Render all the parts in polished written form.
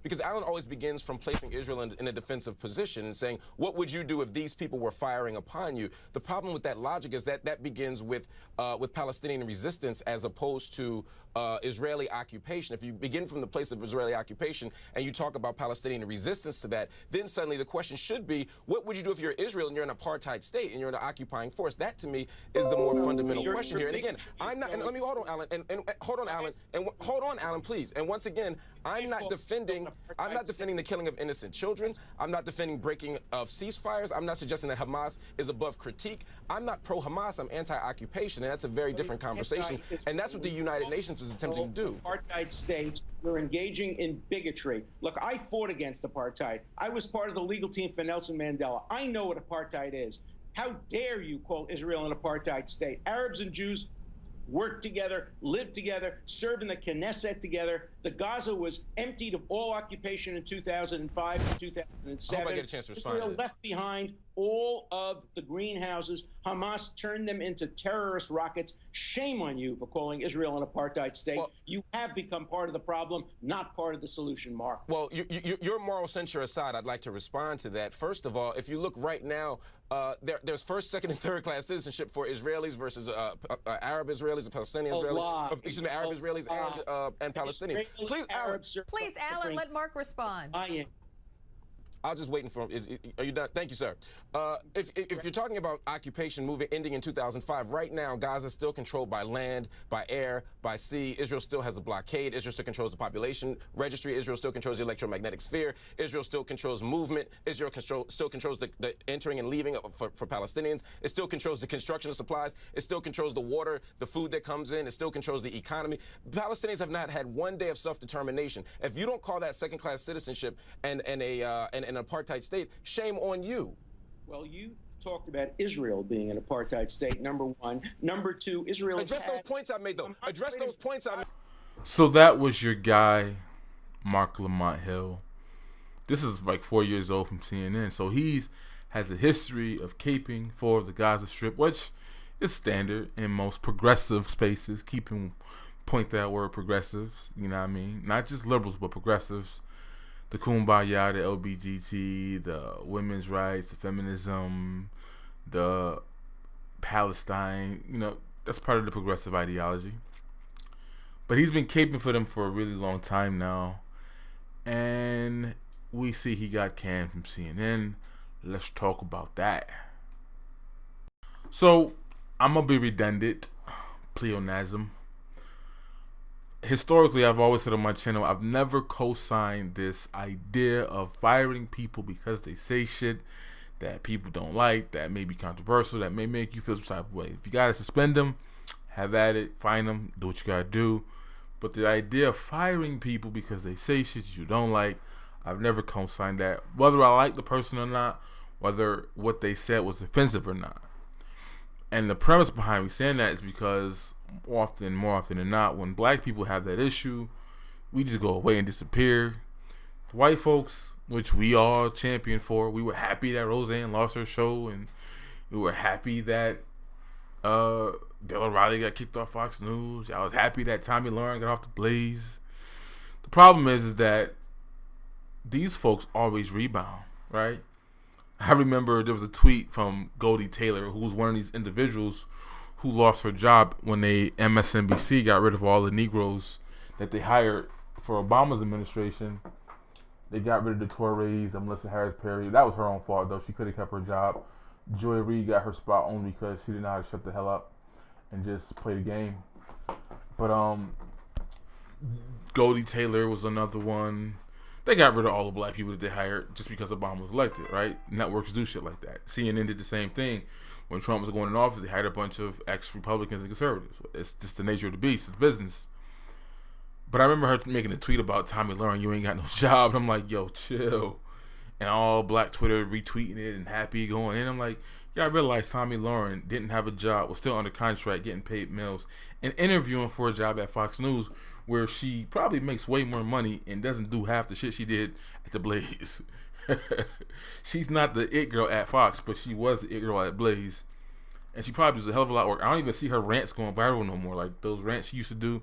Because Alan always begins from placing Israel in a defensive position and saying, what would you do if these people were firing upon you? The problem with that logic is that begins with Palestinian resistance as opposed to Israeli occupation. If you begin from the place of Israeli occupation and you talk about Palestinian resistance to that, then suddenly the question should be, what would you do if you're Israel and you're an apartheid state and you're an occupying force? That, to me, is the more fundamental question here. And again, I'm not, and let me hold on, Alan, and hold on, Alan, and hold on, Alan, please. And once again, I'm not defending the killing of innocent children. I'm not defending breaking of ceasefires. I'm not suggesting that Hamas is above critique. I'm not pro-Hamas. I'm anti-occupation, and that's a very different conversation. And that's what the United Nations is attempting to do. Apartheid states, we're engaging in bigotry. Look, I fought against apartheid. I was part of the legal team for Nelson Mandela. I know what apartheid is. How dare you call Israel an apartheid state? Arabs and Jews worked together, lived together, served in the Knesset together. The Gaza was emptied of all occupation in 2005 and 2007. I hope I get a chance to respond. Israel left behind all of the greenhouses. Hamas turned them into terrorist rockets. Shame on you for calling Israel an apartheid state. Well, you have become part of the problem, not part of the solution, Mark. Well, your moral censure aside, I'd like to respond to that. First of all, if you look right now, there's first, second, and third class citizenship for Israelis versus Arab Israelis, Palestinian Israelis, excuse me, Arab Israelis and Palestinians. Please, Alan, let Mark respond. I am. I'll just waiting for him. Are you done? Thank you, sir. If you're talking about occupation ending in 2005, right now Gaza is still controlled by land, by air, by sea. Israel still has a blockade. Israel still controls the population registry. Israel still controls the electromagnetic sphere. Israel still controls movement. Israel still controls the entering and leaving for Palestinians. It still controls the construction of supplies. It still controls the water, the food that comes in. It still controls the economy. Palestinians have not had one day of self-determination. If you don't call that second-class citizenship and an apartheid state, shame on you. Well, you talked about Israel being an apartheid state, number one. Number two, Israel... Address those points I made, though. Address those points I made. So that was your guy, Marc Lamont Hill. This is like 4 years old from CNN. So has a history of caping for the Gaza Strip, which is standard in most progressive spaces. Point that word progressives, you know what I mean? Not just liberals, but progressives. The Kumbaya, the LBGT, the women's rights, the feminism, the Palestine, that's part of the progressive ideology. But he's been caping for them for a really long time now. And we see he got canned from CNN. Let's talk about that. So, I'm going to be redundant. Pleonasm. Historically, I've always said on my channel, I've never co-signed this idea of firing people because they say shit that people don't like, that may be controversial, that may make you feel some type of way. If you gotta suspend them, have at it, fine them, do what you gotta do. But the idea of firing people because they say shit you don't like, I've never co-signed that. Whether I like the person or not, whether what they said was offensive or not. And the premise behind me saying that is because more often than not, when black people have that issue, we just go away and disappear. The white folks, which we all champion for, we were happy that Roseanne lost her show, and we were happy that Bill O'Reilly got kicked off Fox News. I was happy that Tommy Lauren got off the Blaze. The problem is that these folks always rebound, right? I remember there was a tweet from Goldie Taylor, who was one of these individuals who lost her job when MSNBC got rid of all the Negroes that they hired for Obama's administration. They got rid of the Torres, Melissa Harris Perry. That was her own fault, though. She could have kept her job. Joy Reid got her spot only because she didn't know how to shut the hell up and just play the game. But Goldie Taylor was another one. They got rid of all the black people that they hired just because Obama was elected, right? Networks do shit like that. CNN did the same thing. When Trump was going in office, they hired a bunch of ex-Republicans and conservatives. It's just the nature of the beast. It's business. But I remember her making a tweet about Tommy Lauren, you ain't got no job. And I'm like, yo, chill. And all black Twitter retweeting it and happy going in. I'm like, y'all realize Tommy Lauren didn't have a job, was still under contract, getting paid mills, and interviewing for a job at Fox News, where she probably makes way more money and doesn't do half the shit she did at the Blaze. She's not the it girl at Fox, but she was the it girl at Blaze. And she probably does a hell of a lot of work. I don't even see her rants going viral no more. Like those rants she used to do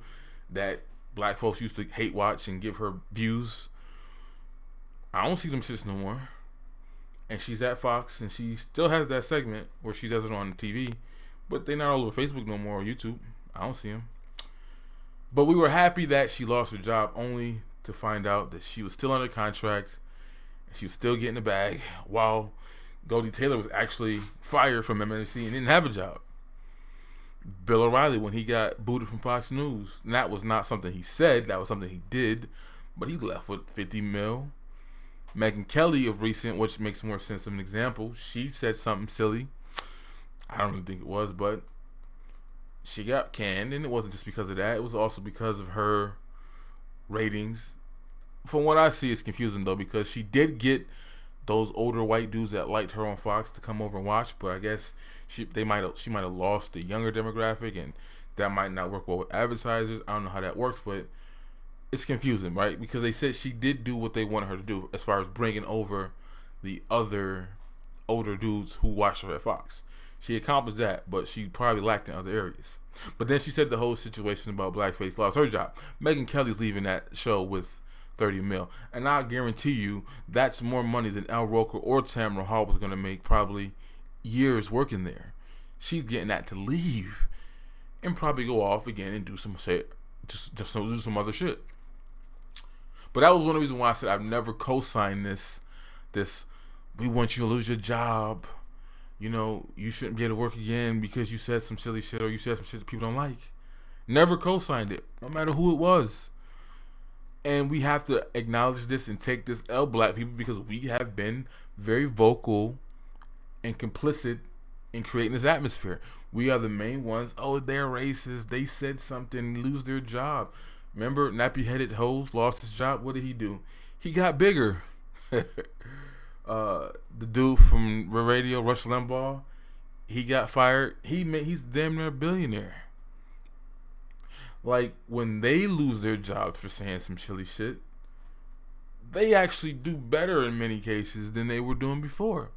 that black folks used to hate watch and give her views. I don't see them shits no more. And she's at Fox, and she still has that segment where she does it on TV, but they're not all over Facebook no more or YouTube. I don't see them. But we were happy that she lost her job, only to find out that she was still under contract and she was still getting the bag, while Goldie Taylor was actually fired from MSNBC and didn't have a job. Bill O'Reilly, when he got booted from Fox News, and that was not something he said, that was something he did, but he left with 50 mil. Megyn Kelly of recent, which makes more sense of an example, she said something silly. I don't really think it was, but she got canned, and it wasn't just because of that. It was also because of her ratings. From what I see, it's confusing, though, because she did get those older white dudes that liked her on Fox to come over and watch, but I guess she might have lost the younger demographic, and that might not work well with advertisers. I don't know how that works, but it's confusing, right? Because they said she did do what they wanted her to do as far as bringing over the other older dudes who watched her at Fox. She accomplished that, but she probably lacked in other areas. But then she said the whole situation about blackface lost her job. Megyn Kelly's leaving that show with 30 mil. And I guarantee you that's more money than Al Roker or Tamara Hall was going to make probably years working there. She's getting that to leave and probably go off again and do some do some other shit. But that was one of the reasons why I said I've never co-signed this we want you to lose your job. You know, you shouldn't be able to work again because you said some silly shit or you said some shit that people don't like. Never co-signed it, no matter who it was. And we have to acknowledge this and take this L, black people, because we have been very vocal and complicit in creating this atmosphere. We are the main ones. Oh, they're racist. They said something, lose their job. Remember, nappy-headed hoes lost his job. What did he do? He got bigger. The dude from radio, Rush Limbaugh, he got fired. He's damn near a billionaire. Like, when they lose their jobs for saying some silly shit, they actually do better in many cases than they were doing before.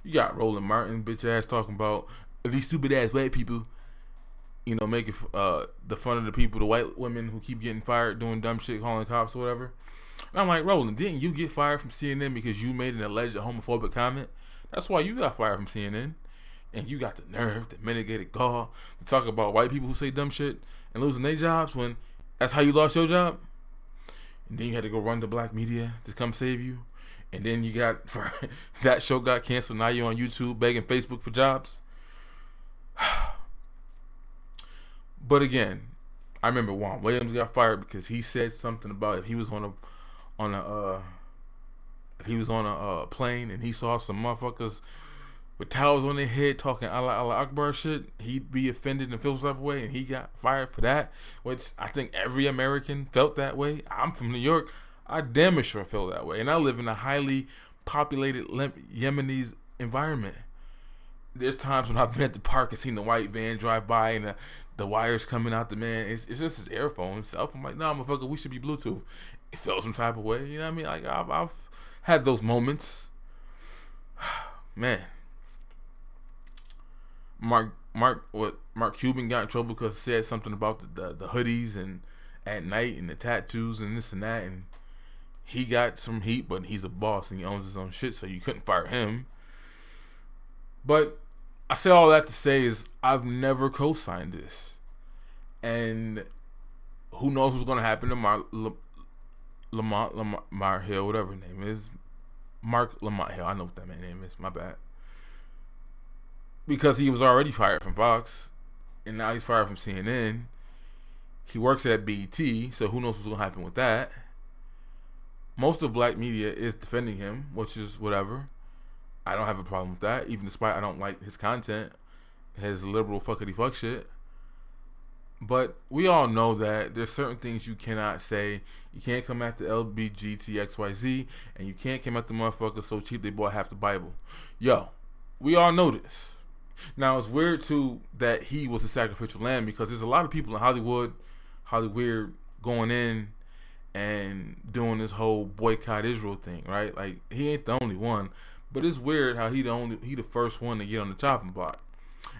You got Roland Martin, bitch ass, talking about these stupid ass white people, you know, making the fun of the people, the white women who keep getting fired, doing dumb shit, calling cops or whatever. And I'm like, Roland, didn't you get fired from CNN because you made an alleged homophobic comment? That's why you got fired from CNN. And you got the nerve, the mitigated gall to talk about white people who say dumb shit and losing their jobs when that's how you lost your job. And then you had to go run to black media to come save you. And then you got, that show got canceled. Now you're on YouTube begging Facebook for jobs. But again, I remember Juan Williams got fired because he said something about if he was on a plane and he saw some motherfuckers with towels on their head talking Allah Akbar shit, he'd be offended and feel some type of way, and he got fired for that, which I think every American felt that way. I'm from New York. I damn sure feel that way, and I live in a highly populated Yemenis environment. There's times when I've been at the park and seen the white van drive by and the wires coming out the man. It's just his earphone himself. I'm like, nah, motherfucker, we should be Bluetooth. It felt some type of way, you know what I mean? Like, I've had those moments. Man. Mark Cuban got in trouble because he said something about the hoodies and at night and the tattoos and this and that, and he got some heat, but he's a boss and he owns his own shit, so you couldn't fire him. But I say all that to say is I've never co-signed this, and who knows what's going to happen to Marc Lamont Hill, whatever his name is. Marc Lamont Hill, I know what that man's name is, my bad. Because he was already fired from Fox, and now he's fired from CNN. He works at BET, so who knows what's going to happen with that. Most of black media is defending him, which is whatever. I don't have a problem with that, even despite I don't like his content, his liberal fuckity fuck shit. But we all know that there's certain things you cannot say. You can't come at the LBGTXYZ, and you can't come at the motherfuckers so cheap they bought half the Bible. Yo, we all know this. Now, it's weird, too, that he was a sacrificial lamb, because there's a lot of people in Hollywood going in and doing this whole boycott Israel thing, right? Like, he ain't the only one, but it's weird how he the first one to get on the chopping block.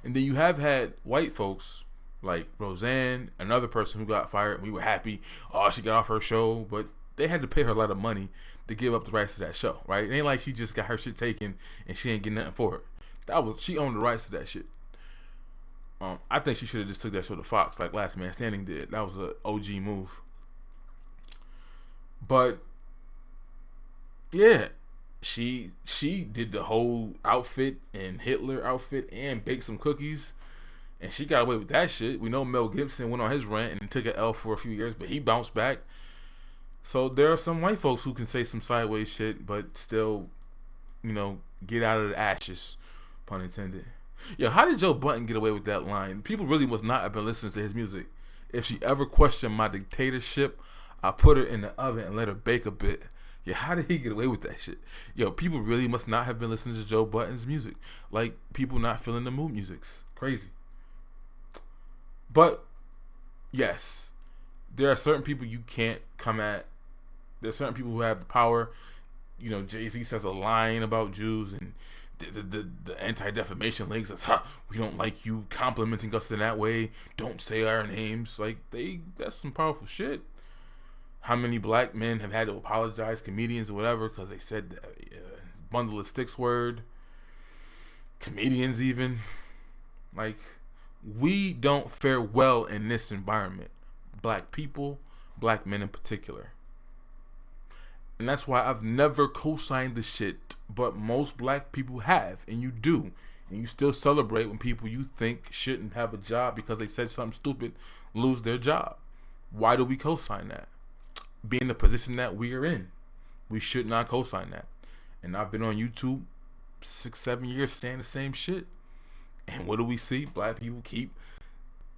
And then you have had white folks like Roseanne, another person who got fired. We were happy, oh, she got off her show, but they had to pay her a lot of money to give up the rights to that show, right? It ain't like she just got her shit taken and she ain't getting nothing for it. She owned the rights to that shit. I think she should have just took that show to Fox like Last Man Standing did. That was a OG move. But yeah, she did the whole outfit and Hitler outfit and baked some cookies, and she got away with that shit. We know Mel Gibson went on his rant and took an L for a few years, but he bounced back. So there are some white folks who can say some sideways shit, but still, get out of the ashes, pun intended. Yo, how did Joe Budden get away with that line? People really must not have been listening to his music. If she ever questioned my dictatorship, I put her in the oven and let her bake a bit. Yeah, how did he get away with that shit? Yo, people really must not have been listening to Joe Budden's music. Like, people not feeling the mood music's crazy. But, yes, there are certain people you can't come at. There are certain people who have the power. Jay-Z says a line about Jews, and the anti-defamation league says, we don't like you complimenting us in that way. Don't say our names. Like, that's some powerful shit. How many black men have had to apologize, comedians or whatever, because they said bundle of sticks word. Comedians even. Like, we don't fare well in this environment. Black people, black men in particular. And that's why I've never co-signed the shit, but most black people have, and you do. And you still celebrate when people you think shouldn't have a job because they said something stupid lose their job. Why do we co-sign that? Be in the position that we are in. We should not co-sign that. And I've been on YouTube 6-7 years saying the same shit. And what do we see? Black people keep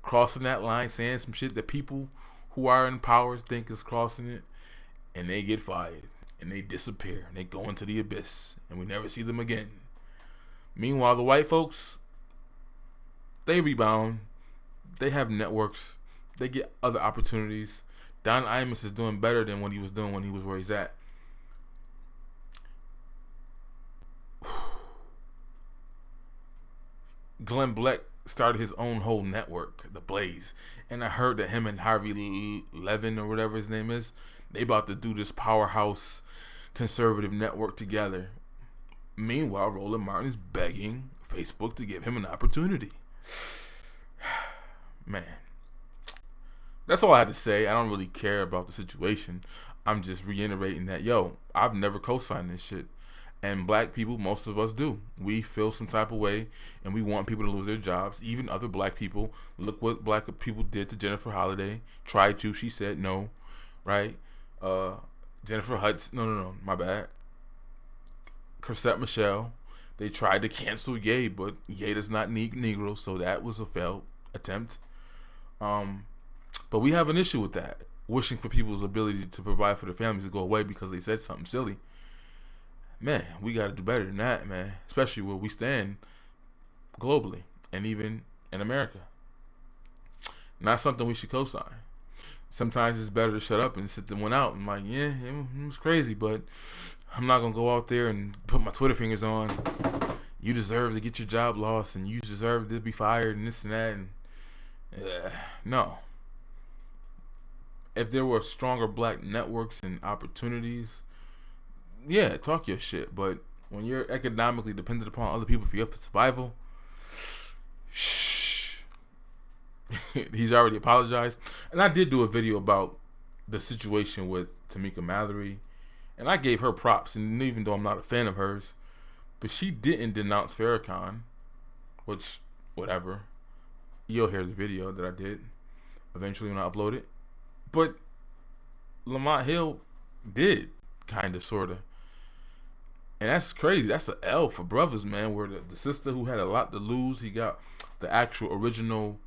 crossing that line, saying some shit that people who are in power think is crossing it, and they get fired, and they disappear, and they go into the abyss, and we never see them again. Meanwhile, the white folks, they rebound. They have networks. They get other opportunities. Don Imus is doing better than what he was doing when he was where he's at. Glenn Beck started his own whole network, The Blaze. And I heard that him and Harvey Levin, or whatever his name is, they about to do this powerhouse conservative network together. Meanwhile, Roland Martin is begging Facebook to give him an opportunity. Man. That's all I had to say. I don't really care about the situation. I'm just reiterating that, I've never co-signed this shit. And black people, most of us do. We feel some type of way, and we want people to lose their jobs. Even other black people. Look what black people did to Jennifer Holliday. Tried to. She said no. Right? Jennifer Hudson. No, my bad. Chrisette Michelle. They tried to cancel Ye, but Ye does not need Negroes, so that was a failed attempt. But we have an issue with that. Wishing for people's ability to provide for their families to go away because they said something silly. Man, we got to do better than that, man. Especially where we stand globally and even in America. Not something we should co-sign. Sometimes it's better to shut up and sit the one out. I'm like, yeah, it was crazy, but I'm not going to go out there and put my Twitter fingers on. You deserve to get your job lost, and you deserve to be fired, and this and that. And no. If there were stronger black networks and opportunities, yeah, talk your shit. But when you're economically dependent upon other people for your survival, shh. He's already apologized. And I did do a video about the situation with Tamika Mallory, and I gave her props. And even though I'm not a fan of hers, but she didn't denounce Farrakhan, which, whatever. You'll hear the video that I did eventually when I upload it. But Lamont Hill did, kind of, sort of. And that's crazy. That's an L for brothers, man, where the sister who had a lot to lose, he got the actual original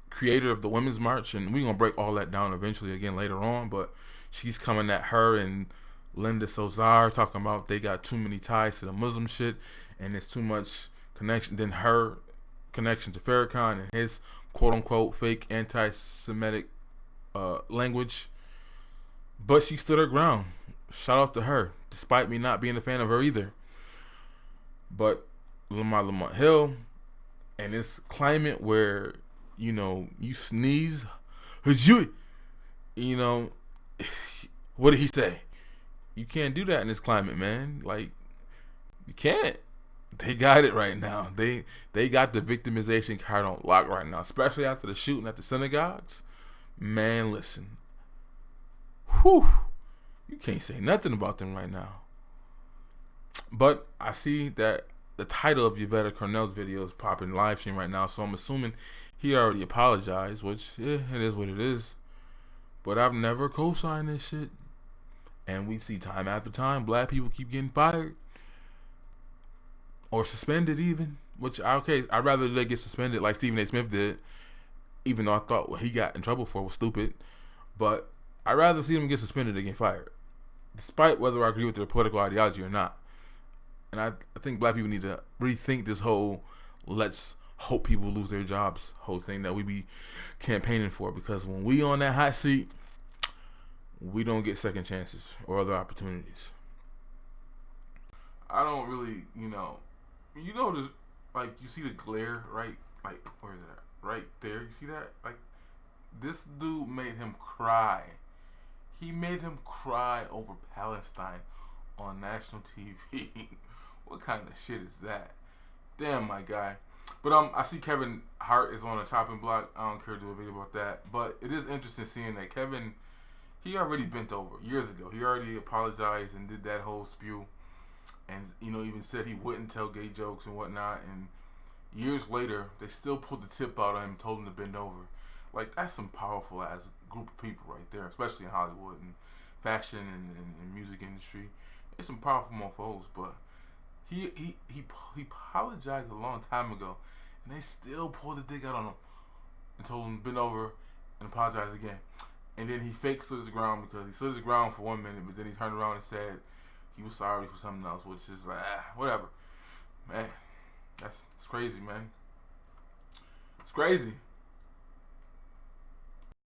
creator of the Women's March. And we're going to break all that down eventually again later on. But she's coming at her and Linda Sozar, talking about they got too many ties to the Muslim shit. And there's too much connection. Then her connection to Farrakhan and his quote-unquote fake anti-Semitic language. But she stood her ground. Shout out to her, despite me not being a fan of her either. But Lamont Hill, and this climate where, you sneeze, what did he say? You can't do that in this climate, man. Like, you can't. They got it right now. They got the victimization card on lock right now, especially after the shooting at the synagogues. Man, listen. Whew. You can't say nothing about them right now. But I see that the title of Yvette Cornell's video is popping live stream right now, so I'm assuming he already apologized, which, it is what it is. But I've never co-signed this shit. And we see time after time, black people keep getting fired. Or suspended even. Which, okay, I'd rather they get suspended like Stephen A. Smith did. Even though I thought what he got in trouble for was stupid. But I'd rather see them get suspended than get fired. Despite whether I agree with their political ideology or not. And I think black people need to rethink this whole let's hope people lose their jobs whole thing that we be campaigning for. Because when we on that hot seat, we don't get second chances or other opportunities. I don't really, this, like, you see the glare, right? Like, where is that? Right there. You see that? Like, this dude made him cry. He made him cry over Palestine on national TV. What kind of shit is that? Damn, my guy. But I see Kevin Hart is on a chopping block. I don't care to do a video about that. But it is interesting seeing that Kevin, he already bent over years ago. He already apologized and did that whole spew. And, even said he wouldn't tell gay jokes and whatnot. And years later, they still pulled the tip out on him and told him to bend over. Like, that's some powerful ass group of people right there, especially in Hollywood and fashion and music industry. There's some powerful motherfuckers, but he apologized a long time ago, and they still pulled the dick out on him and told him to bend over and apologize again. And then he fake stood his ground because he stood his ground for 1 minute, but then he turned around and said he was sorry for something else, which is like, whatever. Man, it's crazy, man. It's crazy.